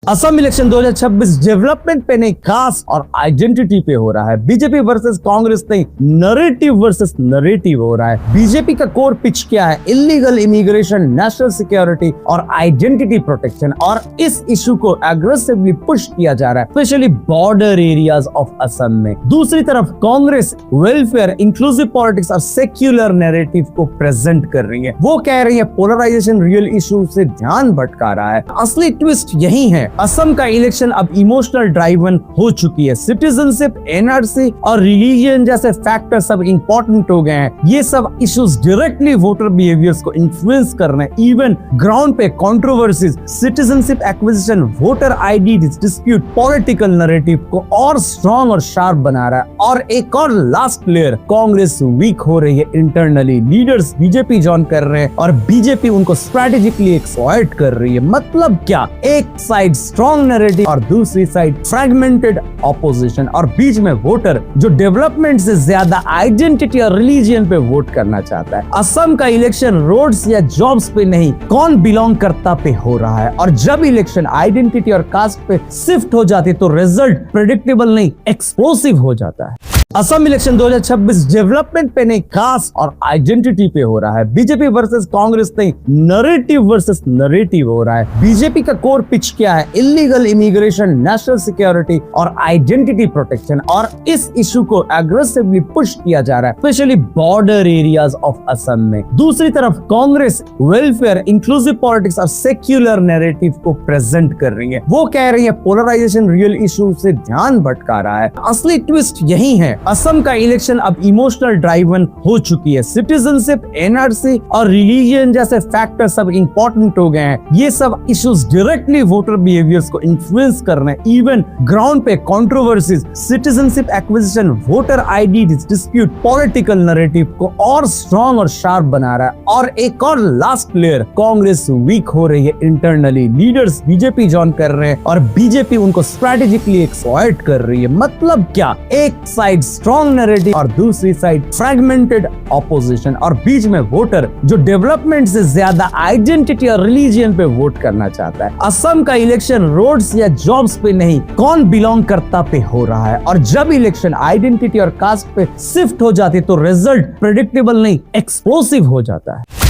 Assam election 2026 development पे नहीं, cast और आइडेंटिटी पे हो रहा है। बीजेपी वर्सेस कांग्रेस नहीं, नरेटिव वर्सेस नरेटिव हो रहा है। बीजेपी का कोर पिच क्या है? इलीगल इमिग्रेशन, नेशनल सिक्योरिटी और आइडेंटिटी प्रोटेक्शन। और इस इशू को एग्रेसिवली पुश किया जा रहा है, specially border areas of Assam में। दूसरी तरफ कांग्रेस वेलफेयर, इंक्लूसिव पॉलिटिक्स और सेक्युलर नैरेटिव को प्रेजेंट कर रही है। वो कह रही है पोलराइजेशन रियल इशू से ध्यान भटका रहा है। असली ट्विस्ट यही है। असम का इलेक्शन अब इमोशनल ड्राइवन हो चुकी है। सिटीजनशिप, एनआरसी और रिलीजन जैसे फैक्टर सब इंपॉर्टेंट हो गए हैं। ये सब इश्यूज डायरेक्टली वोटर बिहेवियर्स को इन्फ्लुएंस कर रहे हैं। इवन ग्राउंड पे controversies, citizenship acquisition, voter ID dispute political narrative को और स्ट्रॉन्ग और शार्प बना रहा है। और एक और लास्ट लेयर, कांग्रेस वीक हो रही है इंटरनली। लीडर्स बीजेपी ज्वाइन कर रहे हैं और बीजेपी उनको स्ट्रेटेजिकली एक्सप्लॉइट कर रही है। मतलब क्या? एक साइड स्ट्रॉन्ग नैरेटिव और दूसरी साइड फ्रैगमेंटेड ऑपोजिशन, और बीच में वोटर जो डेवलपमेंट से ज्यादा आइडेंटिटी और रिलीजन पे वोट करना चाहता है। असम का इलेक्शन रोड्स या जॉब्स पे नहीं, कौन बिलोंग करता पे हो रहा है। और जब इलेक्शन आइडेंटिटी और कास्ट पे शिफ्ट हो जाती है तो रिजल्ट प्रेडिक्टेबल नहीं, एक्सप्लोसिव हो जाता है। असम इलेक्शन 2026 डेवलपमेंट पे नहीं, कास्ट और आइडेंटिटी पे हो रहा है। बीजेपी वर्सेस कांग्रेस नहीं, नरेटिव वर्सेस नरेटिव हो रहा है। बीजेपी का कोर पिच क्या है? इलीगल इमिग्रेशन, नेशनल सिक्योरिटी और आइडेंटिटी प्रोटेक्शन। और इस इशू को एग्रेसिवली पुश किया जा रहा है, specially border areas of Assam में। दूसरी तरफ कांग्रेस वेलफेयर, इंक्लूसिव पॉलिटिक्स और सेक्युलर नैरेटिव को प्रेजेंट कर रही है। वो कह रही है पोलराइजेशन रियल इशू से ध्यान भटका रहा है। असली ट्विस्ट यही है। असम का इलेक्शन अब इमोशनल ड्राइवन हो चुकी है। सिटीजनशिप, एनआरसी और रिलीजन जैसे फैक्टर सब इंपॉर्टेंट हो गए हैं। ये सब इश्यूज डायरेक्टली वोटर बिहेवियर्स को इन्फ्लुएंस कर रहे हैं। इवन ग्राउंड पे controversies, citizenship acquisition, voter ID dispute political narrative को और स्ट्रॉन्ग और शार्प बना रहा है। और एक और लास्ट लेयर, कांग्रेस वीक हो रही है इंटरनली। लीडर्स बीजेपी ज्वाइन कर रहे हैं और बीजेपी उनको स्ट्रेटेजिकली एक्सप्लॉइट कर रही है। मतलब क्या? एक साइड स्ट्रॉन्ग नैरेटिव और दूसरी साइड फ्रैगमेंटेड ऑपोजिशन, और बीच में वोटर जो डेवलपमेंट से ज्यादा आइडेंटिटी और रिलीजन पे वोट करना चाहता है। असम का इलेक्शन रोड्स या जॉब्स पे नहीं, कौन बिलोंग करता पे हो रहा है। और जब इलेक्शन आइडेंटिटी और कास्ट पे शिफ्ट हो जाती है तो रिजल्ट प्रेडिक्टेबल नहीं, एक्सप्लोसिव हो जाता है।